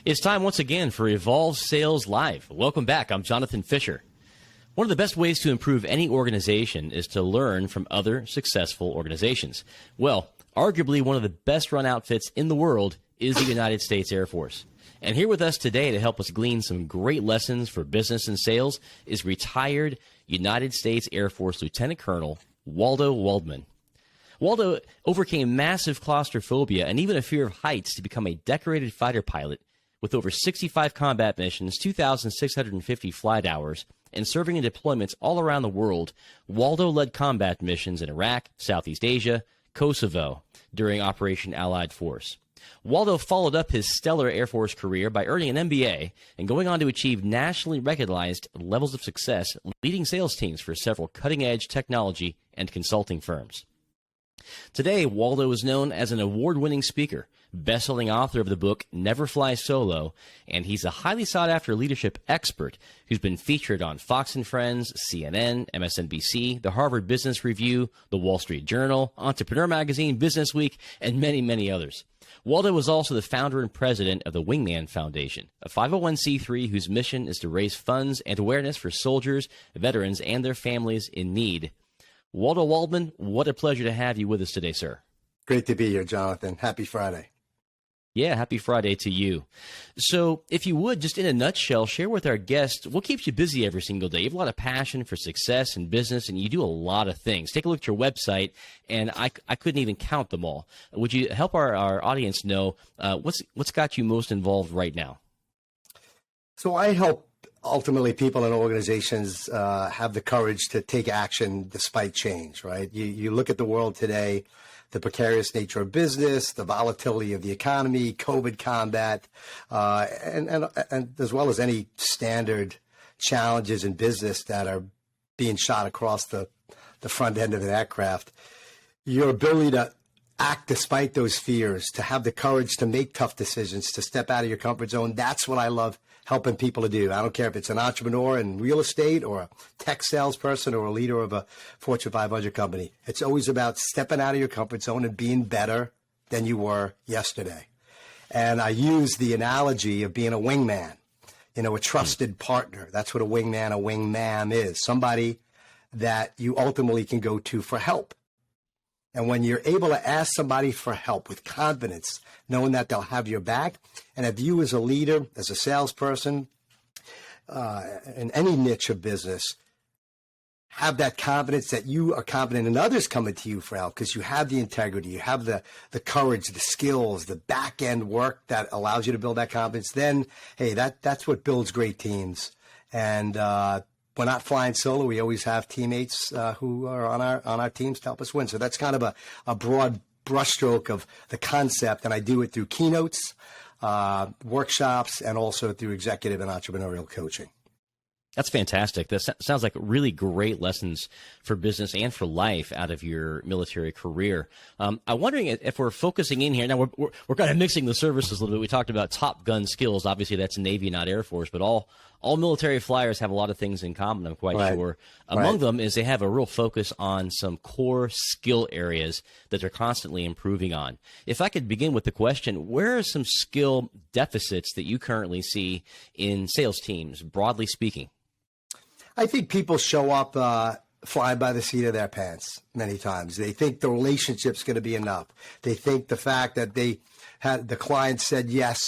It's time once again for Evolve Sales Live. Welcome back. I'm Jonathan Fisher. One of the best ways to improve any organization is to learn from other successful organizations. Well, arguably one of the best run outfits in the world is the United States Air Force. And here with us today to help us glean some great lessons for business and sales is retired United States Air Force Lieutenant Colonel Waldo Waldman. Waldo overcame massive claustrophobia and even a fear of heights to become a decorated fighter pilot with over 65 combat missions, 2,650 flight hours, and serving in deployments all around the world. Waldo led combat missions in Iraq, Southeast Asia, Kosovo during Operation Allied Force. Waldo followed up his stellar Air Force career by earning an MBA and going on to achieve nationally recognized levels of success, leading sales teams for several cutting-edge technology and consulting firms. Today, Waldo is known as an award-winning speaker, best-selling author of the book Never Fly Solo, and he's a highly sought-after leadership expert who's been featured on Fox & Friends, CNN, MSNBC, the Harvard Business Review, the Wall Street Journal, Entrepreneur Magazine, Business Week, and many, many others. Waldo is also the founder and president of the Wingman Foundation, a 501c3 whose mission is to raise funds and awareness for soldiers, veterans, and their families in need. Waldo Waldman, what a pleasure to have you with us today, sir. Great to be here, Jonathan. Happy Friday. Yeah, happy Friday to you. So if you would, just in a nutshell, share with our guests what keeps you busy every single day. You have a lot of passion for success and business, and you do a lot of things. Take a look at your website, and I couldn't even count them all. Would you help our audience know what's got you most involved right now? So I help ultimately people and organizations have the courage to take action despite change, right? You look at the world today, the precarious nature of business, the volatility of the economy, COVID combat, and as well as any standard challenges in business that are being shot across the front end of an aircraft. Your ability to act despite those fears, to have the courage to make tough decisions, to step out of your comfort zone, that's what I love helping people to do. I don't care if it's an entrepreneur in real estate or a tech salesperson or a leader of a Fortune 500 company. It's always about stepping out of your comfort zone and being better than you were yesterday. And I use the analogy of being a wingman, a trusted partner. That's what a wingman is, somebody that you ultimately can go to for help. And when you're able to ask somebody for help with confidence, knowing that they'll have your back, and if you as a leader, as a salesperson, in any niche of business, have that confidence that you are confident in others coming to you for help because you have the integrity, you have the courage, the skills, the back end work that allows you to build that confidence, then, hey, that's what builds great teams. And we're not flying solo. We always have teammates who are on our teams to help us win. So that's kind of a broad brushstroke of the concept, and I do it through keynotes, workshops, and also through executive and entrepreneurial coaching. That's fantastic. That sounds like really great lessons for business and for life out of your military career. I'm wondering if we're focusing in here. Now, we're kind of mixing the services a little bit. We talked about Top Gun skills. Obviously, that's Navy, not Air Force, but all military flyers have a lot of things in common, I'm quite sure. Among them is they have a real focus on some core skill areas that they're constantly improving on. If I could begin with the question, where are some skill deficits that you currently see in sales teams, broadly speaking? I think people show up flying by the seat of their pants many times. They think the relationship's going to be enough. They think the fact that the client said yes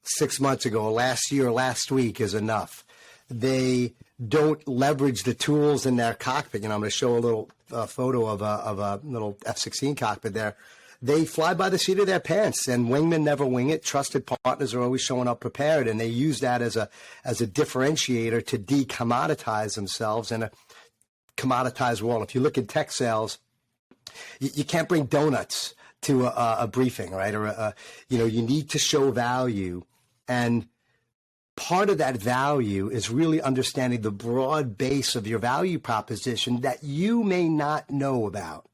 6 months ago, last year, last week is enough. They don't leverage the tools in their cockpit. I'm going to show a little photo of a little F-16 cockpit there. They fly by the seat of their pants, and wingmen never wing it. Trusted partners are always showing up prepared, and they use that as a differentiator to decommoditize themselves in a commoditized world. If you look at tech sales, you can't bring donuts to a briefing, right? Or you need to show value, and part of that value is really understanding the broad base of your value proposition that you may not know about,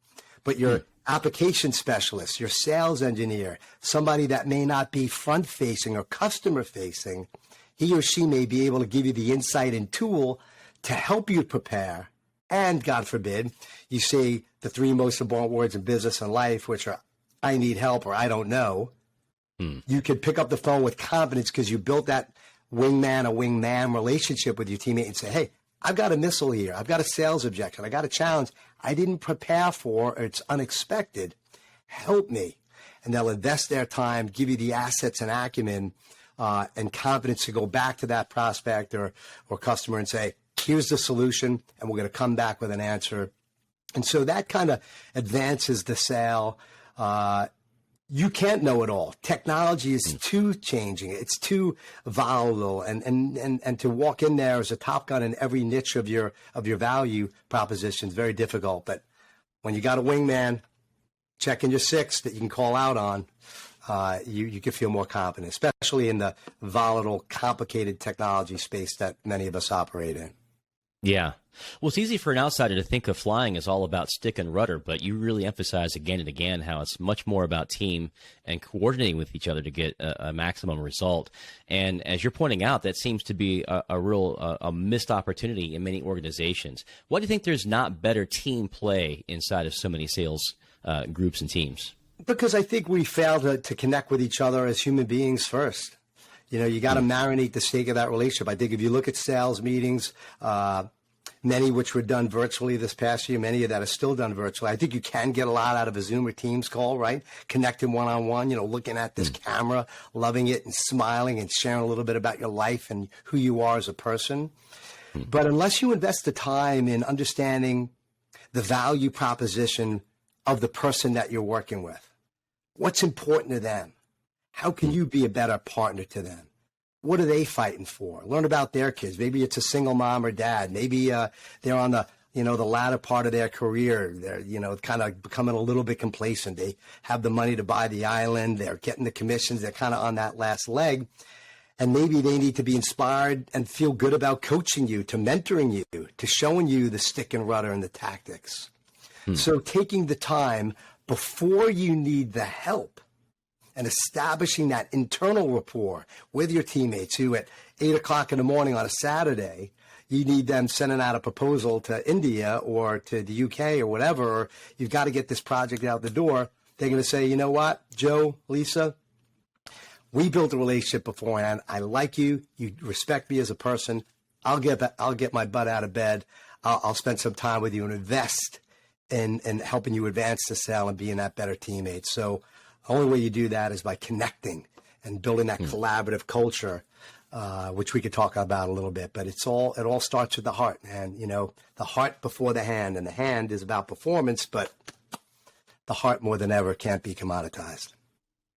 but your application specialist, your sales engineer, somebody that may not be front-facing or customer-facing, he or she may be able to give you the insight and tool to help you prepare. And God forbid, you say the three most important words in business and life, which are, I need help or I don't know. You could pick up the phone with confidence because you built that wingman or wingman relationship with your teammate and say, hey, I've got a missile here. I've got a sales objection. I got a challenge I didn't prepare for, or it's unexpected. Help me. And they'll invest their time, give you the assets and acumen and confidence to go back to that prospect or customer and say, here's the solution, and we're going to come back with an answer. And so that kind of advances the sale. You can't know it all. Technology is too changing. It's too volatile. And to walk in there as a top gun in every niche of your value proposition is very difficult. But when you got a wingman checking your six that you can call out on, you can feel more confident, especially in the volatile, complicated technology space that many of us operate in. Yeah. Well, it's easy for an outsider to think of flying as all about stick and rudder, but you really emphasize again and again how it's much more about team and coordinating with each other to get a maximum result. And as you're pointing out, that seems to be a real missed opportunity in many organizations. Why do you think there's not better team play inside of so many sales groups and teams? Because I think we fail to connect with each other as human beings first. You know, you got to marinate the stake of that relationship. I think if you look at sales meetings, many which were done virtually this past year, many of that are still done virtually. I think you can get a lot out of a Zoom or Teams call, right? Connecting one-on-one, you know, looking at this camera, loving it and smiling and sharing a little bit about your life and who you are as a person. But unless you invest the time in understanding the value proposition of the person that you're working with, what's important to them? How can you be a better partner to them? What are they fighting for? Learn about their kids. Maybe it's a single mom or dad. Maybe they're on the latter part of their career. They're, kind of becoming a little bit complacent. They have the money to buy the island. They're getting the commissions. They're kind of on that last leg. And maybe they need to be inspired and feel good about coaching you, to mentoring you, to showing you the stick and rudder and the tactics. So taking the time before you need the help and establishing that internal rapport with your teammates who at 8 o'clock in the morning on a Saturday, you need them sending out a proposal to India or to the UK or whatever, or you've got to get this project out the door. They're going to say, you know what, Joe, Lisa, we built a relationship beforehand. I like you. You respect me as a person. I'll get my butt out of bed. I'll spend some time with you and invest in helping you advance the sale and being that better teammate. So the only way you do that is by connecting and building that collaborative culture, which we could talk about a little bit. But it all starts with the heart, and the heart before the hand, and the hand is about performance, but the heart more than ever can't be commoditized.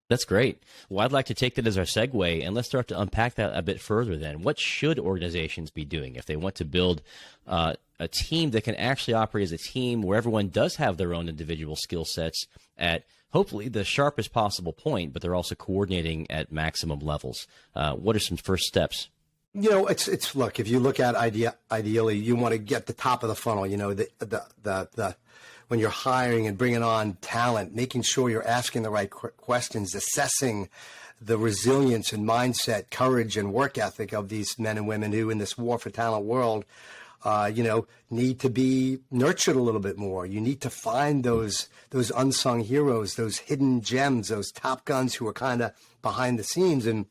That's great. Well, I'd like to take that as our segue, and let's start to unpack that a bit further then. What should organizations be doing if they want to build a team that can actually operate as a team where everyone does have their own individual skill sets at hopefully the sharpest possible point, but they're also coordinating at maximum levels? What are some first steps? It's look, if you look at ideally, you want to get the top of the funnel, the when you're hiring and bringing on talent, making sure you're asking the right questions, assessing the resilience and mindset, courage and work ethic of these men and women who in this war for talent world, need to be nurtured a little bit more. You need to find those unsung heroes, those hidden gems, those top guns who are kind of behind the scenes. And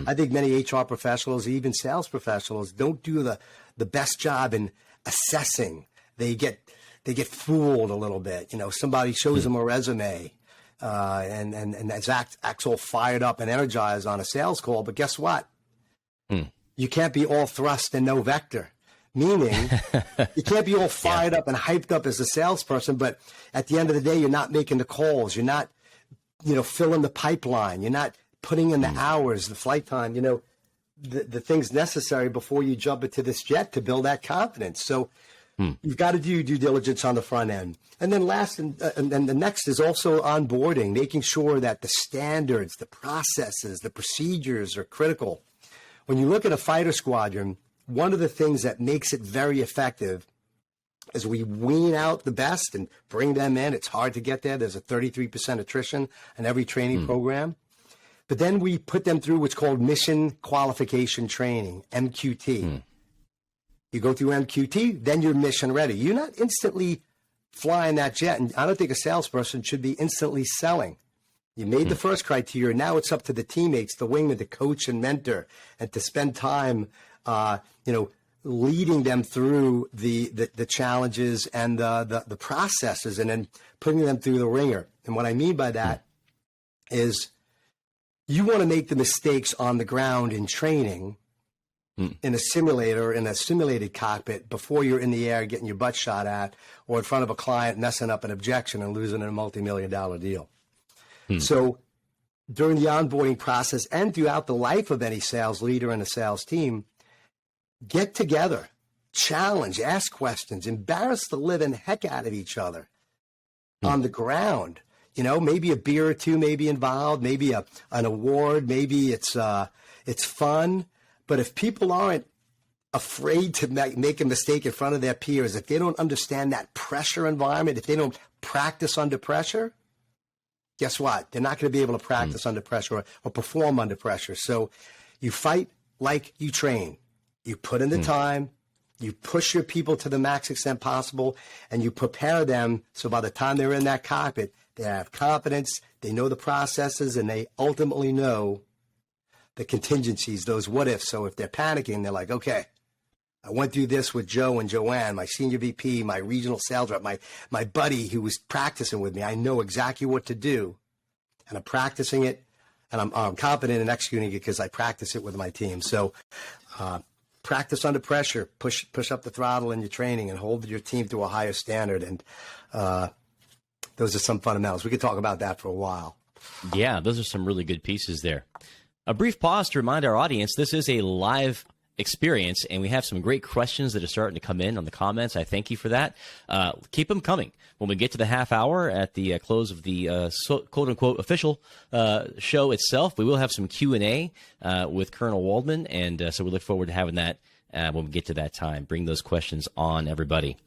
I think many HR professionals, even sales professionals, don't do the best job in assessing. They get fooled a little bit. Somebody shows them a resume and acts all fired up and energized on a sales call. But guess what? You can't be all thrust and no vector. Meaning, you can't be all fired up and hyped up as a salesperson, but at the end of the day, you're not making the calls. You're not, filling the pipeline. You're not putting in the hours, the flight time, the things necessary before you jump into this jet to build that confidence. So you've got to do due diligence on the front end. And then last, and the next is also onboarding, making sure that the standards, the processes, the procedures are critical. When you look at a fighter squadron, one of the things that makes it very effective is we wean out the best and bring them in. It's hard to get there. There's a 33% attrition in every training program. But then we put them through what's called mission qualification training, MQT. You go through MQT, then you're mission ready. You're not instantly flying that jet. And I don't think a salesperson should be instantly selling. You made the first criteria. Now it's up to the teammates, the wingman, to coach and mentor, and to spend time, leading them through the challenges and the processes, and then putting them through the ringer. And what I mean by that is you want to make the mistakes on the ground in training in a simulator, in a simulated cockpit, before you're in the air getting your butt shot at, or in front of a client messing up an objection and losing a multi-million-dollar deal. So during the onboarding process and throughout the life of any sales leader and a sales team, get together, challenge, ask questions, embarrass the living heck out of each other on the ground. Maybe a beer or two may be involved, maybe an award, maybe it's fun. But if people aren't afraid to make a mistake in front of their peers, if they don't understand that pressure environment, if they don't practice under pressure, guess what? They're not going to be able to practice under pressure or perform under pressure. So you fight like you train. You put in the time, you push your people to the max extent possible, and you prepare them so by the time they're in that cockpit, they have confidence, they know the processes, and they ultimately know the contingencies, those what ifs. So if they're panicking, they're like, okay, I went through this with Joe and Joanne, my senior VP, my regional sales rep, my buddy who was practicing with me. I know exactly what to do, and I'm practicing it, and I'm confident in executing it because I practice it with my team. So practice under pressure, push up the throttle in your training, and hold your team to a higher standard. And those are some fundamentals. We could talk about that for a while. Yeah, those are some really good pieces there. A brief pause to remind our audience, this is a live experience, and we have some great questions that are starting to come in on the comments. I thank you for that. Keep them coming. When we get to the half hour at the close of the quote-unquote official show itself, we will have some Q&A with Colonel Waldman, and so we look forward to having that when we get to that time. Bring those questions on, everybody.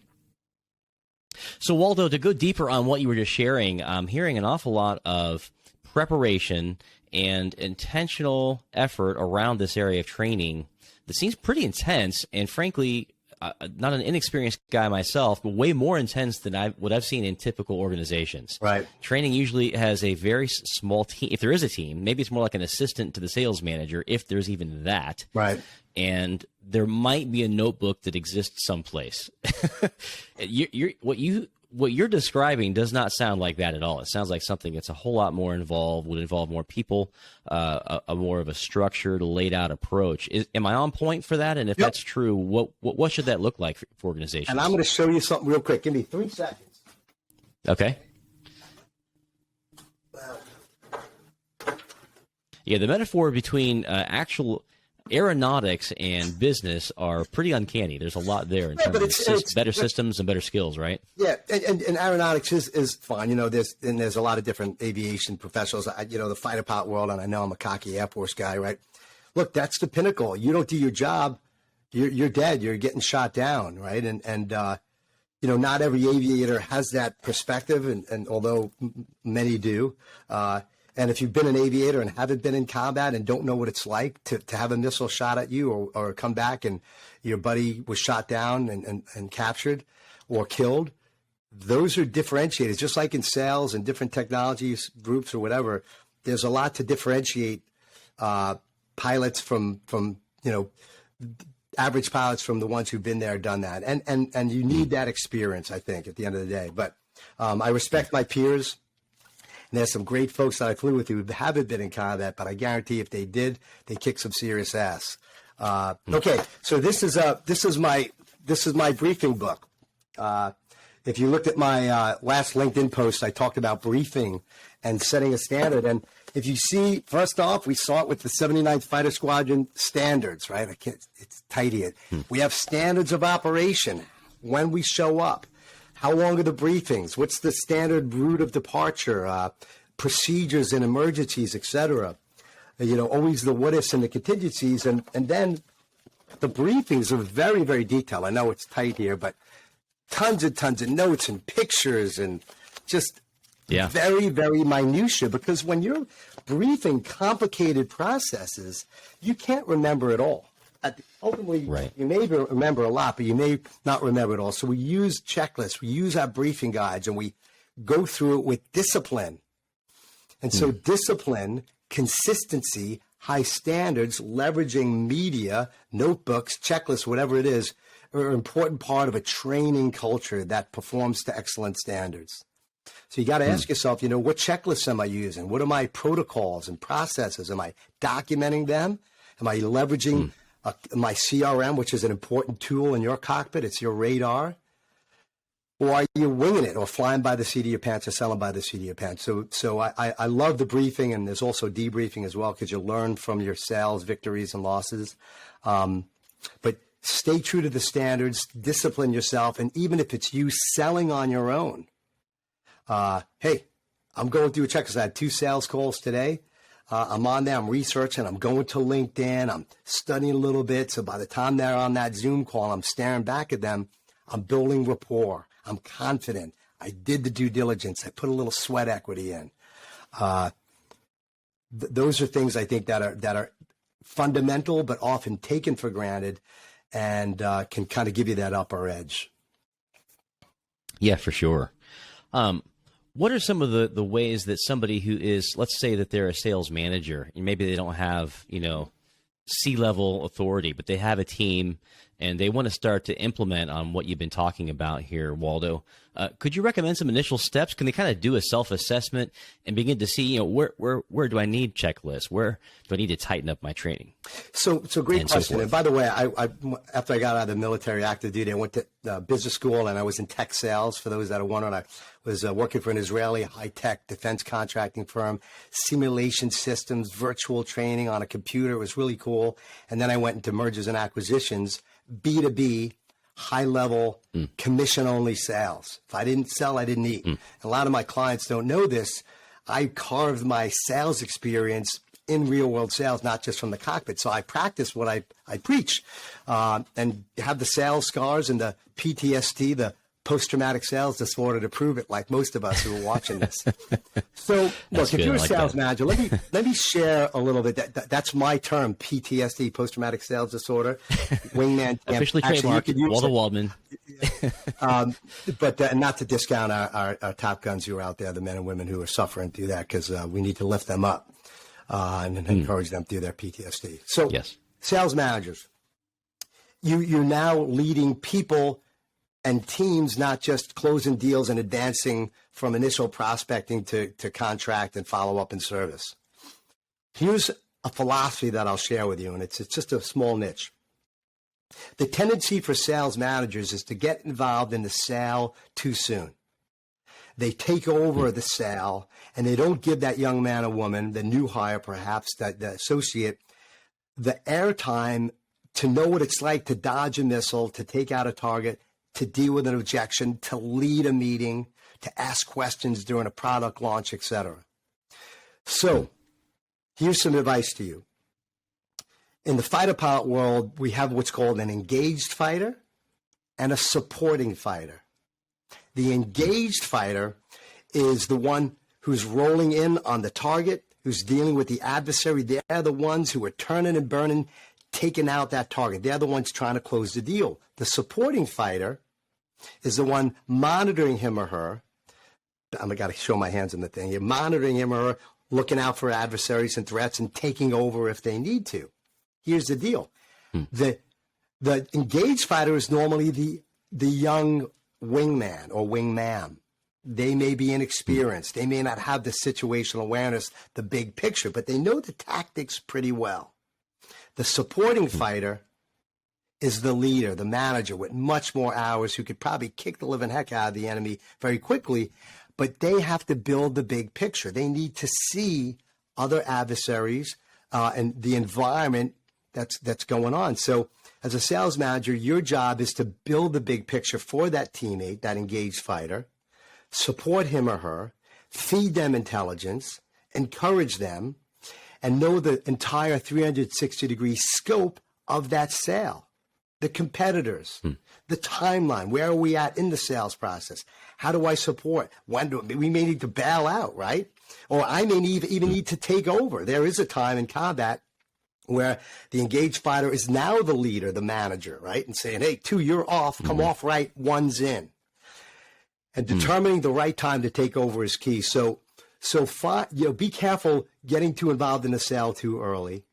So, Waldo, to go deeper on what you were just sharing, I'm hearing an awful lot of preparation and intentional effort around this area of training that seems pretty intense, and frankly, not an inexperienced guy myself, but way more intense than what I've seen in typical organizations. Right. Training usually has a very small team. If there is a team, maybe it's more like an assistant to the sales manager, if there's even that. Right. And there might be a notebook that exists someplace. What you're describing does not sound like that at all. It sounds like something that's a whole lot more involved, would involve more people, a more of a structured, laid out approach. Am I on point for that? And if that's true, what should that look like for organizations? And I'm going to show you something real quick. Give me 3 seconds. Okay. Yeah, the metaphor between actual aeronautics and business are pretty uncanny. There's a lot there in terms of better systems and better skills, right? Yeah, and aeronautics is fine. There's a lot of different aviation professionals. The fighter pilot world, and I know I'm a cocky Air Force guy, right? Look, that's the pinnacle. You don't do your job, you're dead. You're getting shot down, right? And not every aviator has that perspective, and although many do. And if you've been an aviator and haven't been in combat and don't know what it's like to have a missile shot at you or come back and your buddy was shot down and captured or killed, those are differentiators. Just like in sales and different technologies groups or whatever, there's a lot to differentiate pilots from average pilots from the ones who've been there, done that. And you need that experience, I think, at the end of the day. But I respect my peers. And there's some great folks that I flew with who haven't been in combat, but I guarantee if they did, they kick some serious ass. Okay, so this is my briefing book. If you looked at my last LinkedIn post, I talked about briefing and setting a standard. And if you see, first off, we saw it with the 79th Fighter Squadron standards, right? It's tight here. We have standards of operation when we show up. How long are the briefings? What's the standard route of departure? Procedures and emergencies, et cetera. Always the what ifs and the contingencies. And then the briefings are very, very detailed. I know it's tight here, but tons of notes and pictures and just very, very minutia. Because when you're briefing complicated processes, you can't remember it all. Ultimately, You may remember a lot, but you may not remember it all. So we use checklists, we use our briefing guides, and we go through it with discipline. And so discipline, consistency, high standards, leveraging media, notebooks, checklists, whatever it is, are an important part of a training culture that performs to excellent standards. So you got to ask yourself, what checklists am I using? What are my protocols and processes? Am I documenting them? Am I leveraging my CRM, which is an important tool in your cockpit? It's your radar. Or are you winging it or flying by the seat of your pants or selling by the seat of your pants? So I love the briefing, and there's also debriefing as well, because you learn from your sales victories and losses. But stay true to the standards, discipline yourself, and even if it's you selling on your own, hey, I'm going through a checklist. I had 2 sales calls today. I'm on there, I'm researching, I'm going to LinkedIn, I'm studying a little bit. So by the time they're on that Zoom call, I'm staring back at them, I'm building rapport. I'm confident. I did the due diligence. I put a little sweat equity in. Those are things I think that are fundamental, but often taken for granted, and can kind of give you that upper edge. Yeah, for sure. What are some of the ways that somebody who is, let's say that they're a sales manager, and maybe they don't have, C-level authority, but they have a team and they want to start to implement on what you've been talking about here, Waldo. Could you recommend some initial steps? Can they kind of do a self-assessment and begin to see, where do I need checklists? Where do I need to tighten up my training? So great question. And by the way, I after I got out of the military active duty, I went to business school, and I was in tech sales. For those that are wondering, I was working for an Israeli high-tech defense contracting firm, simulation systems, virtual training on a computer. It was really cool. And then I went into mergers and acquisitions, B2B, high-level, commission-only sales. If I didn't sell, I didn't eat. A lot of my clients don't know this. I carved my sales experience in real-world sales, not just from the cockpit. So I practice what I preach, and have the sales scars and the PTSD, the post-traumatic sales disorder, to prove it, like most of us who are watching this. So, look, if you're a sales manager, let me share a little bit. That's my term, PTSD, post-traumatic sales disorder. Wingman. Officially trademarked, Waldo Waldman. But not to discount our top guns who are out there, the men and women who are suffering through that, because we need to lift them up and encourage them through their PTSD. So, yes. Sales managers, you're now leading people and teams, not just closing deals and advancing from initial prospecting to contract and follow up and service. Here's a philosophy that I'll share with you, and it's just a small niche. The tendency for sales managers is to get involved in the sale too soon. They take over the sale, and they don't give that young man or woman, the new hire perhaps, the associate, the airtime to know what it's like to dodge a missile, to take out a target, to deal with an objection, to lead a meeting, to ask questions during a product launch, etc. So here's some advice to you. In the fighter pilot world, we have what's called an engaged fighter and a supporting fighter. The engaged fighter is the one who's rolling in on the target, who's dealing with the adversary. They're the ones who are turning and burning, taking out that target. They're the ones trying to close the deal. The supporting fighter is the one monitoring him or her. I got to show my hands in the thing. You're monitoring him or her, looking out for adversaries and threats and taking over if they need to. Here's the deal. The engaged fighter is normally the young wingman or wingman. They may be inexperienced. They may not have the situational awareness, the big picture, but they know the tactics pretty well. The supporting fighter is the leader, the manager with much more hours, who could probably kick the living heck out of the enemy very quickly, but they have to build the big picture. They need to see other adversaries and the environment that's going on. So as a sales manager, your job is to build the big picture for that teammate, that engaged fighter, support him or her, feed them intelligence, encourage them, and know the entire 360-degree scope of that sale. The competitors, the timeline, where are we at in the sales process? How do I support? We may need to bail out, right? Or I may even need to take over. There is a time in combat where the engaged fighter is now the leader, the manager, right? And saying, hey, 2, you're off, come off right, 1's in. And determining the right time to take over is key. So So be careful getting too involved in the sale too early.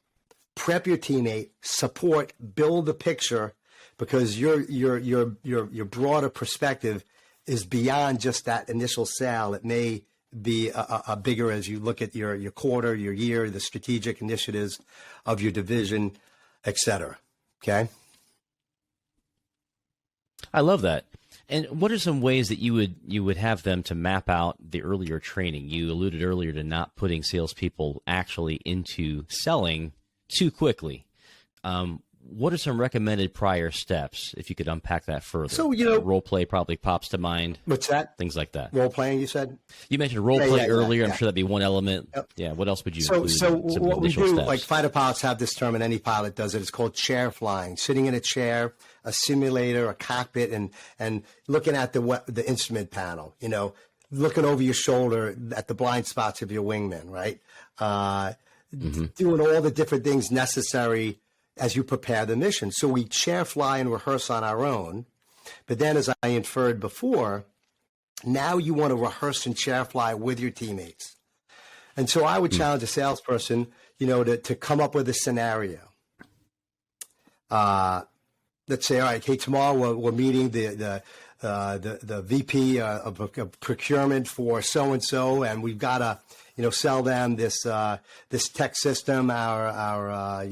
Prep your teammate, support, build the picture, because your broader perspective is beyond just that initial sale. It may be a bigger as you look at your quarter, your year, the strategic initiatives of your division, et cetera. Okay. I love that. And what are some ways that you would have them to map out the earlier training? You alluded earlier to not putting salespeople actually into selling too quickly. What are some recommended prior steps, if you could unpack that further? So, role play probably pops to mind. What's that? Things like that. Role playing, you said? You mentioned role play earlier. I'm sure that'd be one element. Yep. Yeah. What else would you include? So what we do, steps? like fighter pilots have this term, and any pilot does it. It's called chair flying. Sitting in a chair, a simulator, a cockpit, and looking at the instrument panel. Looking over your shoulder at the blind spots of your wingman, right? Doing all the different things necessary as you prepare the mission. So we chair fly and rehearse on our own. But then, as I inferred before, now you want to rehearse and chair fly with your teammates. And so I would challenge a salesperson, to come up with a scenario. Let's say, all right, hey, tomorrow we're meeting the VP of procurement for so-and-so, and we've got to, sell them this tech system, our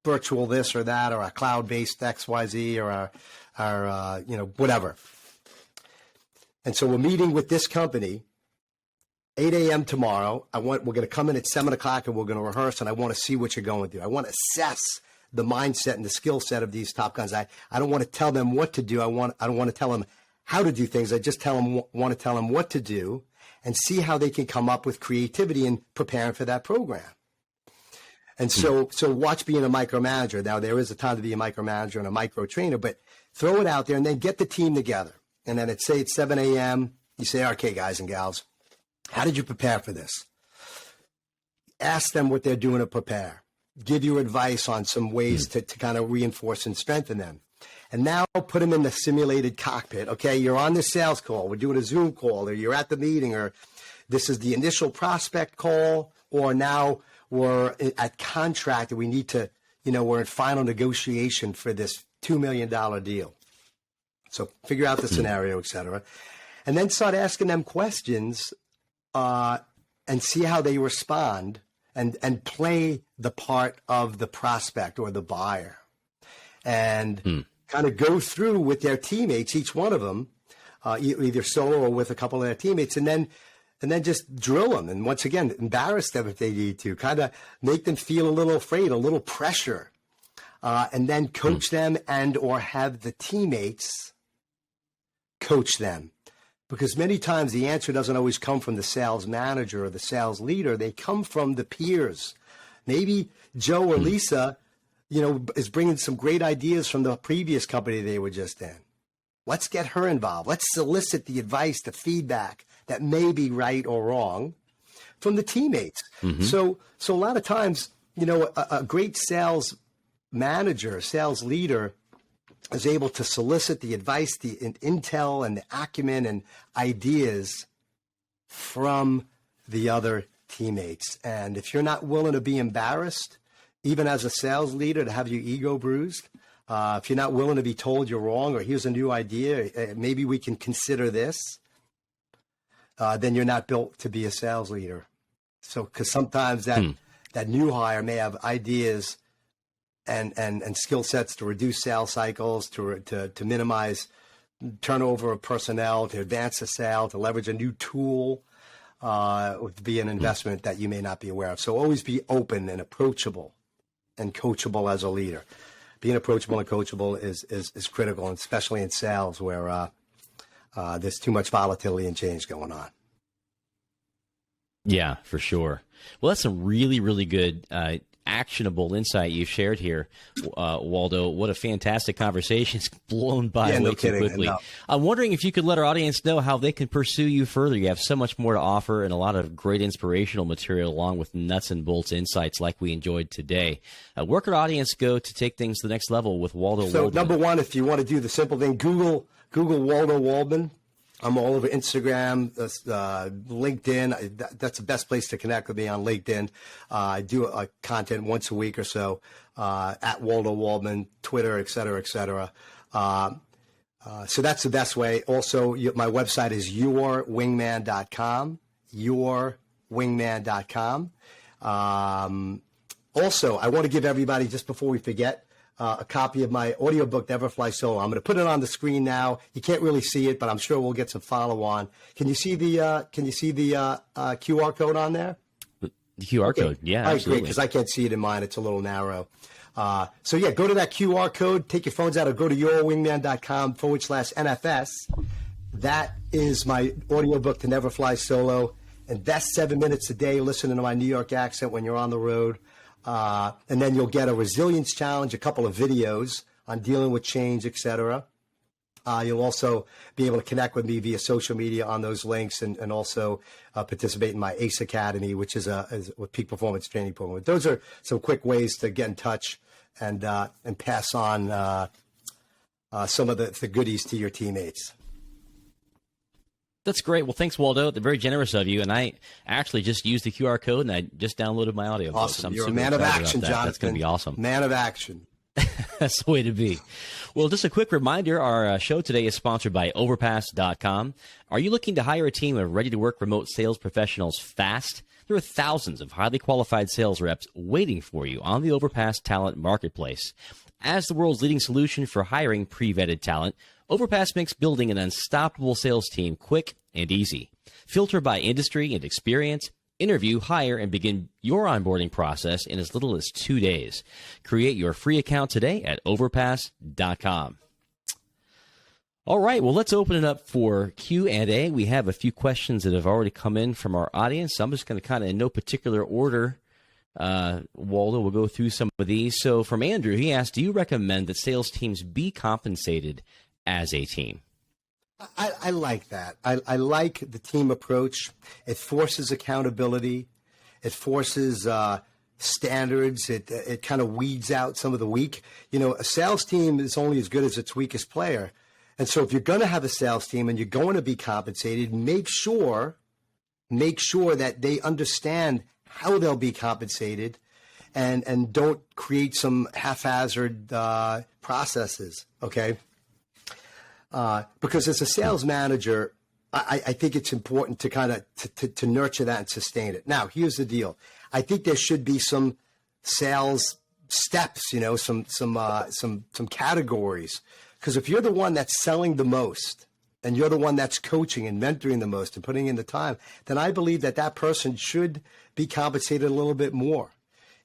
virtual this or that, or a cloud-based XYZ, or our whatever. And so we're meeting with this company, 8 a.m. tomorrow. We're going to come in at 7 o'clock and we're going to rehearse, and I want to see what you're going through. I want to assess the mindset and the skill set of these top guns. I don't want to tell them what to do. I don't want to tell them how to do things. I just want to tell them what to do and see how they can come up with creativity in preparing for that program. And so watch being a micromanager. Now, there is a time to be a micromanager and a micro trainer, but throw it out there and then get the team together. And then it's 7 a.m. You say, okay, guys and gals, how did you prepare for this? Ask them what they're doing to prepare. Give you advice on some ways to kind of reinforce and strengthen them. And now put them in the simulated cockpit. Okay, you're on the sales call. We're doing a Zoom call, or you're at the meeting, or this is the initial prospect call, or now we're at contract and we need to, we're in final negotiation for this $2 million deal. So figure out the scenario, et cetera. And then start asking them questions and see how they respond, and play the part of the prospect or the buyer. And kind of go through with their teammates, each one of them, either solo or with a couple of their teammates, and then just drill them. And once again, embarrass them if they need to, kind of make them feel a little afraid, a little pressure, and then coach them and or have the teammates coach them. Because many times the answer doesn't always come from the sales manager or the sales leader. They come from the peers. Maybe Joe or Lisa, is bringing some great ideas from the previous company they were just in. Let's get her involved. Let's solicit the advice, the feedback that may be right or wrong from the teammates. So a lot of times, a great sales manager, sales leader is able to solicit the advice, the intel and the acumen and ideas from the other teammates. And if you're not willing to be embarrassed, even as a sales leader, to have your ego bruised, if you're not willing to be told you're wrong, or here's a new idea, maybe we can consider this, then you're not built to be a sales leader. So, because sometimes that new hire may have ideas and skill sets to reduce sales cycles, to minimize turnover of personnel, to advance the sale, to leverage a new tool, to be an investment that you may not be aware of. So always be open and approachable and coachable as a leader. Being approachable and coachable is critical, and especially in sales where there's too much volatility and change going on. Yeah, for sure. Well, that's some really, really good actionable insight you've shared here, Waldo. What a fantastic conversation. It's blown by way too quickly. No. I'm wondering if you could let our audience know how they can pursue you further. You have so much more to offer and a lot of great inspirational material along with nuts and bolts insights like we enjoyed today. Where could our audience go to take things to the next level with Waldo Waldman? So number one, if you want to do the simple thing, Google Waldo Waldman. I'm all over Instagram, LinkedIn. That's the best place to connect with me, on LinkedIn. I do content once a week or so, at Waldo Waldman, Twitter, et cetera, et cetera. So that's the best way. Also, my website is yourwingman.com, yourwingman.com. Also, I want to give everybody, just before we forget, a copy of my audiobook, Never Fly Solo. I'm going to put it on the screen now. You can't really see it, but I'm sure we'll get some follow on. Can you see the QR code on there? The QR code, yeah, all right, absolutely. great, because I can't see it in mine. It's a little narrow. So yeah, go to that QR code, take your phones out, or go to yourwingman.com/NFS. That is my audiobook, To Never Fly Solo. Invest 7 minutes a day listening to my New York accent when you're on the road. And then you'll get a resilience challenge, a couple of videos on dealing with change, etc. You'll also be able to connect with me via social media on those links, and also participate in my ACE Academy, which is a peak performance training program. Those are some quick ways to get in touch and pass on some of the goodies to your teammates. That's great. Well, thanks, Waldo. They're very generous of you. And I actually just used the QR code, and I just downloaded my audio. Awesome. So I'm You're a super man of excited action, about that. Jonathan. That's going to be awesome. Man of action. That's the way to be. Well, just a quick reminder, our show today is sponsored by Overpass.com. Are you looking to hire a team of ready-to-work remote sales professionals fast? There are thousands of highly qualified sales reps waiting for you on the Overpass Talent Marketplace. As the world's leading solution for hiring pre-vetted talent, Overpass makes building an unstoppable sales team quick and easy. Filter by industry and experience. Interview, hire, and begin your onboarding process in as little as 2 days. Create your free account today at Overpass.com. All right, well, let's open it up for Q&A. We have a few questions that have already come in from our audience. I'm just going to kind of, in no particular order, Waldo, we'll go through some of these. So from Andrew, he asked, do you recommend that sales teams be compensated as a team? I like that. I like the team approach. It forces accountability. It forces standards. It kind of weeds out some of the weak. You know, a sales team is only as good as its weakest player. And so if you're going to have a sales team and you're going to be compensated, make sure that they understand how they'll be compensated, and don't create some haphazard processes, okay? Because as a sales manager, I think it's important to kind of to nurture that and sustain it. Now, here's the deal. I think there should be some sales steps, you know, some categories. Because if you're the one that's selling the most, and you're the one that's coaching and mentoring the most and putting in the time, then I believe that person should be compensated a little bit more.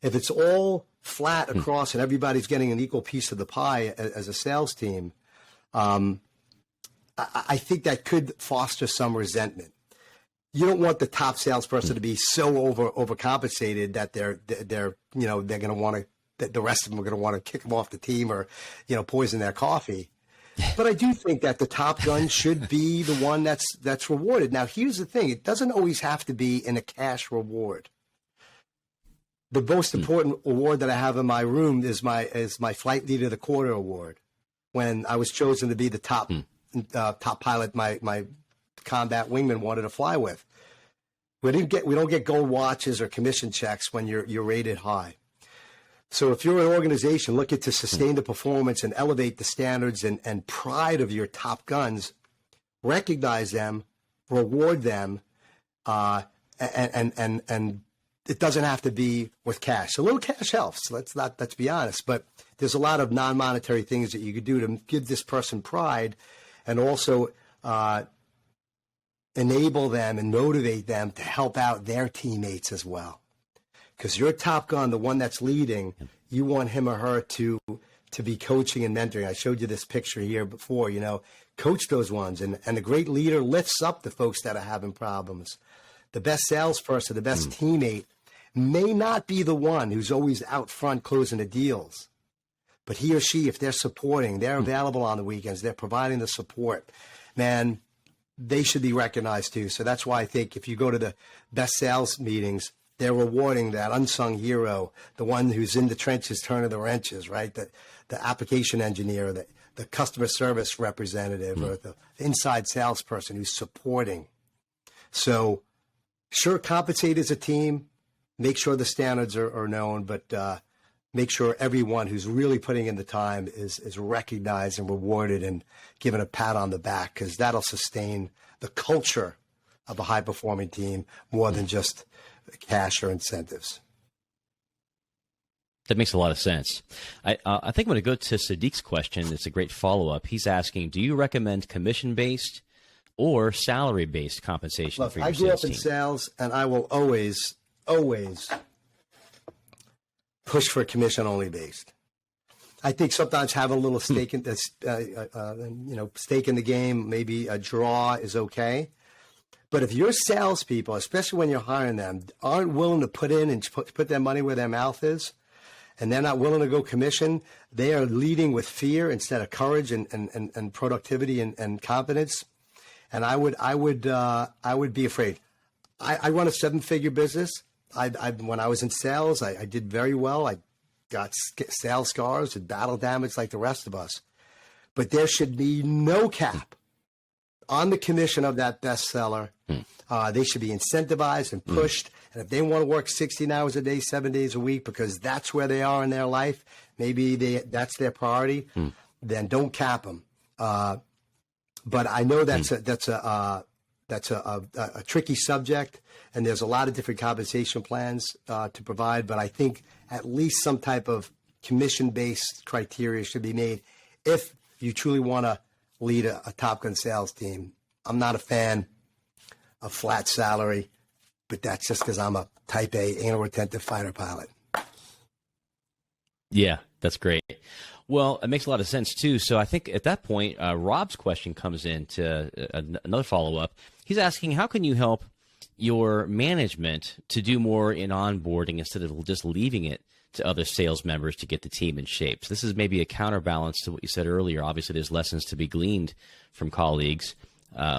If it's all flat across and everybody's getting an equal piece of the pie as a sales team, I think that could foster some resentment. You don't want the top salesperson to be so overcompensated that they're going to want to, that the rest of them are going to want to kick them off the team or, poison their coffee. But I do think that the top gun should be the one that's rewarded. Now, here's the thing. It doesn't always have to be in a cash reward. The most important award that I have in my room is my Flight Leader of the Quarter award. When I was chosen to be the top pilot my combat wingman wanted to fly with. We don't get gold watches or commission checks when you're rated high. So if you're an organization looking to sustain the performance and elevate the standards and pride of your top guns, recognize them, reward them, and it doesn't have to be with cash. A little cash helps. Let's be honest. But there's a lot of non-monetary things that you could do to give this person pride, and also enable them and motivate them to help out their teammates as well. Because your top gun, the one that's leading, you want him or her to be coaching and mentoring. I showed you this picture here before, coach those ones. And a great leader lifts up the folks that are having problems. The best salesperson, the best teammate may not be the one who's always out front closing the deals. But he or she, if they're supporting, they're available on the weekends, they're providing the support, man, they should be recognized too. So that's why I think if you go to the best sales meetings, they're rewarding that unsung hero, the one who's in the trenches turning the wrenches, right? The application engineer, the customer service representative or the inside salesperson who's supporting. So sure, compensate as a team, make sure the standards are known, but make sure everyone who's really putting in the time is recognized and rewarded and given a pat on the back, because that'll sustain the culture of a high-performing team more than just cash or incentives. That makes a lot of sense. I think I'm going to go to Sadiq's question. It's a great follow-up. He's asking, do you recommend commission-based or salary-based compensation for your sales team? I grew up in sales, and I will always push for commission-only based. I think sometimes have a little stake in this, stake in the game. Maybe a draw is okay. But if your salespeople, especially when you're hiring them, aren't willing to put in and put their money where their mouth is, and they're not willing to go commission, they are leading with fear instead of courage and productivity and confidence. And I would be afraid. I run a 7-figure business. When I was in sales, I did very well. I got sales scars and battle damage like the rest of us. But there should be no cap on the commission of that bestseller. They should be incentivized and pushed. And if they want to work 16 hours a day, 7 days a week, because that's where they are in their life, maybe that's their priority, then don't cap them. But I know that's a tricky subject, and there's a lot of different compensation plans to provide. But I think at least some type of commission-based criteria should be made if you truly want to lead a Top Gun sales team. I'm not a fan of flat salary, but that's just because I'm a type A anal retentive fighter pilot. Yeah, that's great. Well, it makes a lot of sense too. So I think at that point, Rob's question comes into another follow-up. He's asking, how can you help your management to do more in onboarding instead of just leaving it to other sales members to get the team in shape? So this is maybe a counterbalance to what you said earlier. Obviously, there's lessons to be gleaned from colleagues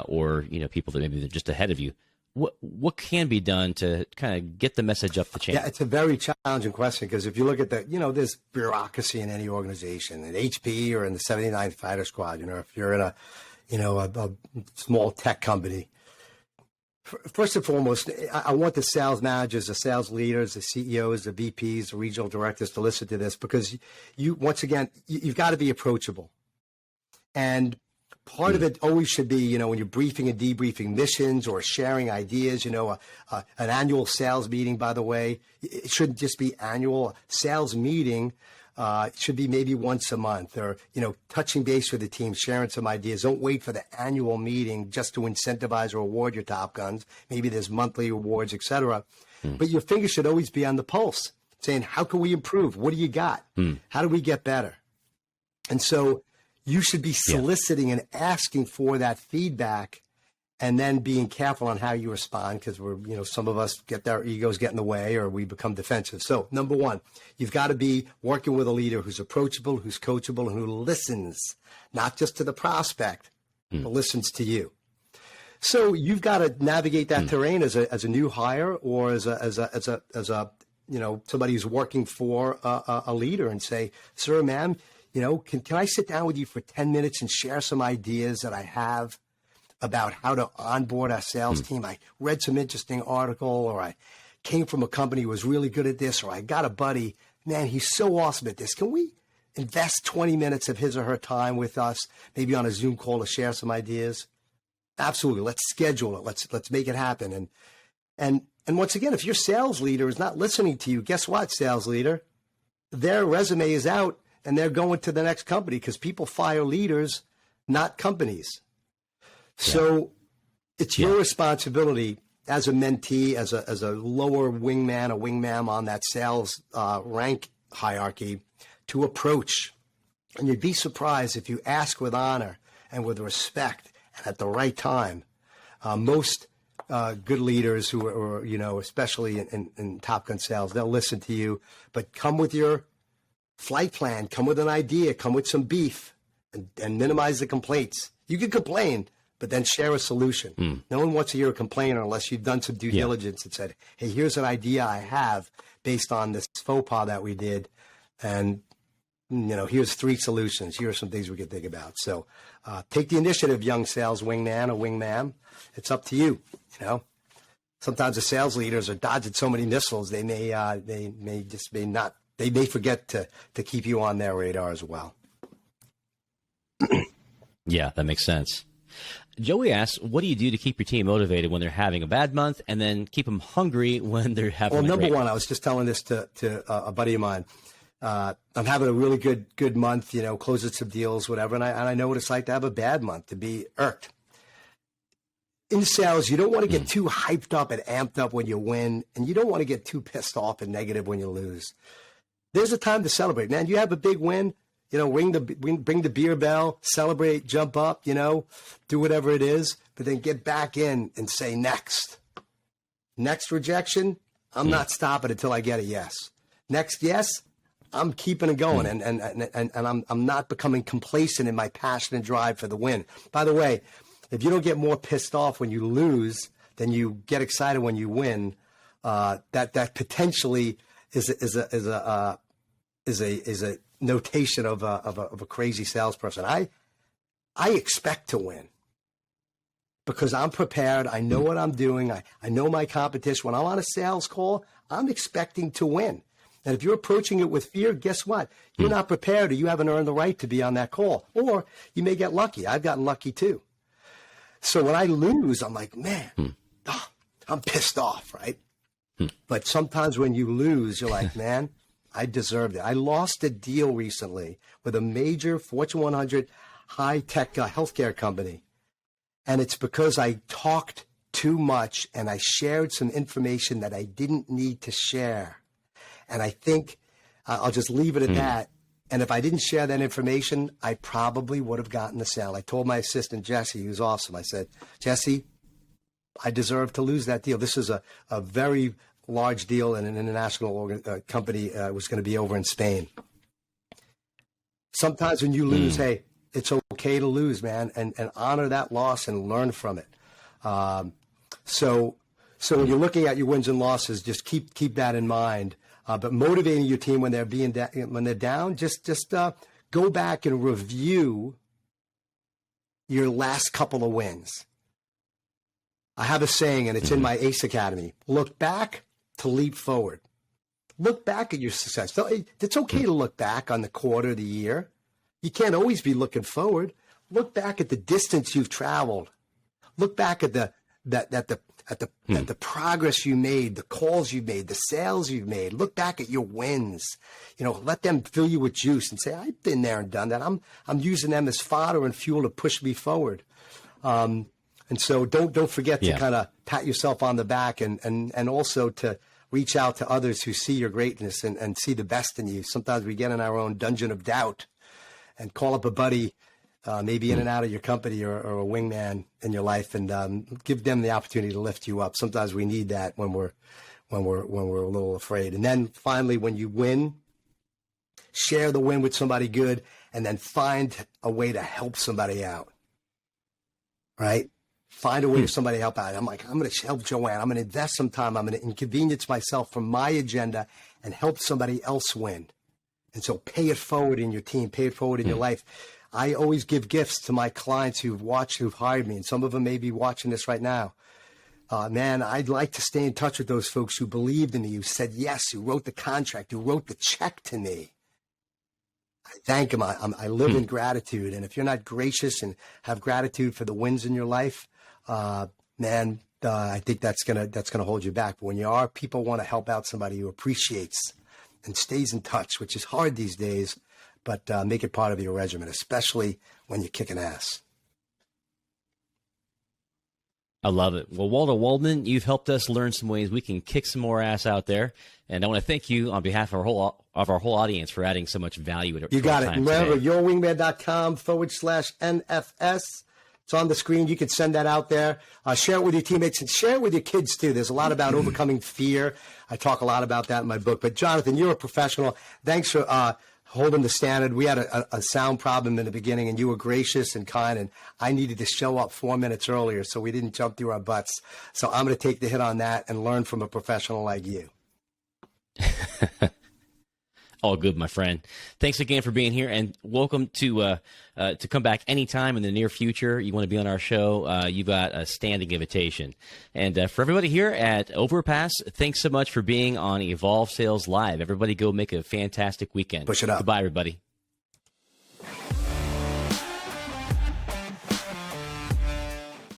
or people that maybe they're just ahead of you. What can be done to kind of get the message up the chain? Yeah, it's a very challenging question, because if you look at there's bureaucracy in any organization, at HP or in the 79th Fighter Squad, if you're in a small tech company. First and foremost, I want the sales managers, the sales leaders, the CEOs, the VPs, the regional directors to listen to this, because you've got to be approachable. And part of it always should be, when you're briefing and debriefing missions or sharing ideas, an annual sales meeting, by the way, it shouldn't just be annual. Sales meeting should be maybe once a month, or, touching base with the team, sharing some ideas. Don't wait for the annual meeting just to incentivize or reward your Top Guns. Maybe there's monthly awards, et cetera. But your finger should always be on the pulse, saying, how can we improve? What do you got? How do we get better? And so you should be soliciting and asking for that feedback, and then being careful on how you respond, because some of us get our egos get in the way, or we become defensive. So number one, you've got to be working with a leader who's approachable, who's coachable, and who listens, not just to the prospect, but listens to you. So you've got to navigate that terrain as a new hire, or as a somebody who's working for a leader, and say, sir, ma'am, can I sit down with you for 10 minutes and share some ideas that I have about how to onboard our sales team? I read some interesting article, or I came from a company who was really good at this, or I got a buddy, man, he's so awesome at this. Can we invest 20 minutes of his or her time with us, maybe on a Zoom call, to share some ideas? Absolutely. Let's schedule it. Let's make it happen. And once again, if your sales leader is not listening to you, guess what, sales leader? Their resume is out, and they're going to the next company, because people fire leaders, not companies. So it's your responsibility as a mentee, as a lower wingman, a wingman on that sales rank hierarchy, to approach. And you'd be surprised if you ask with honor and with respect and at the right time. Most good leaders who are, especially in Top Gun sales, they'll listen to you, but come with your flight plan, come with an idea, come with some beef, and minimize the complaints. You can complain, but then share a solution. No one wants to hear a complainer unless you've done some due diligence and said, hey, here's an idea I have based on this faux pas that we did. And here's 3 solutions. Here are some things we could think about. So take the initiative, young sales wingman or wingman. It's up to you. Sometimes the sales leaders are dodging so many missiles, they may forget to keep you on their radar as well. Yeah, that makes sense. Joey asks, what do you do to keep your team motivated when they're having a bad month, and then keep them hungry when they're having a great month? Well, number one, I was just telling this to a buddy of mine. I'm having a really good month, closing some deals, whatever. And I know what it's like to have a bad month, to be irked. In sales, you don't want to get too hyped up and amped up when you win, and you don't want to get too pissed off and negative when you lose. There's a time to celebrate, man. You have a big win, bring the beer bell, celebrate, jump up, do whatever it is, but then get back in and say next. Next rejection, I'm not stopping until I get a yes. Next yes, I'm keeping it going, and I'm not becoming complacent in my passion and drive for the win. By the way, if you don't get more pissed off when you lose than you get excited when you win, that potentially is a notation of a crazy salesperson. I expect to win because I'm prepared. I know what I'm doing. I know my competition. When I'm on a sales call, I'm expecting to win. And if you're approaching it with fear, guess what? You're not prepared, or you haven't earned the right to be on that call. Or you may get lucky. I've gotten lucky too. So when I lose, I'm like, man, I'm pissed off, right? But sometimes when you lose, you're like, man, I deserved it. I lost a deal recently with a major Fortune 100 high-tech healthcare company. And it's because I talked too much and I shared some information that I didn't need to share. And I think I'll just leave it at that. And if I didn't share that information, I probably would have gotten the sale. I told my assistant, Jesse, who's awesome. I said, Jesse, I deserve to lose that deal. This is a very large deal in an international company. Was going to be over in Spain. Sometimes when you lose, hey, it's okay to lose, man, and honor that loss and learn from it. So when you're looking at your wins and losses, just keep that in mind. But motivating your team when they're when they're down, just go back and review your last couple of wins. I have a saying, and it's in my ACE Academy: look back to leap forward. Look back at your success. So it's okay to look back on the quarter, the year. You can't always be looking forward. Look back at the distance you've traveled. Look back at the progress you made, the calls you've made, the sales you've made. Look back at your wins. Let them fill you with juice and say, I've been there and done that. I'm using them as fodder and fuel to push me forward. And so don't forget to kind of pat yourself on the back and also to reach out to others who see your greatness and see the best in you. Sometimes we get in our own dungeon of doubt, and call up a buddy, maybe in and out of your company or a wingman in your life, and give them the opportunity to lift you up. Sometimes we need that when we're a little afraid. And then finally, when you win, share the win with somebody good, and then find a way to help somebody out. Right? Find a way for somebody to help out. I'm going to help Joanne. I'm going to invest some time. I'm going to inconvenience myself from my agenda and help somebody else win. And so pay it forward in your team, pay it forward in your life. I always give gifts to my clients who've hired me, and some of them may be watching this right now. Man, I'd like to stay in touch with those folks who believed in me, who said yes, who wrote the contract, who wrote the check to me. I thank them. I live in gratitude. And if you're not gracious and have gratitude for the wins in your life, man, I think that's gonna hold you back. But when you are, people want to help out somebody who appreciates and stays in touch, which is hard these days, but make it part of your regimen, especially when you're kicking ass. I love it. Well, Waldo Waldman, you've helped us learn some ways we can kick some more ass out there. And I want to thank you on behalf of our whole audience for adding so much value to it. You got it. Remember, yourwingman.com/NFS. It's on the screen. You can send that out there. Share it with your teammates and share it with your kids, too. There's a lot about overcoming fear. I talk a lot about that in my book. But, Jonathan, you're a professional. Thanks for holding the standard. We had a sound problem in the beginning, and you were gracious and kind, and I needed to show up 4 minutes earlier, so we didn't jump through our butts. So I'm going to take the hit on that and learn from a professional like you. All good, my friend. Thanks again for being here, and welcome to come back anytime in the near future. You want to be on our show, you got a standing invitation. And for everybody here at Overpass, thanks so much for being on Evolve Sales Live. Everybody go make a fantastic weekend. Push it up. Goodbye, everybody.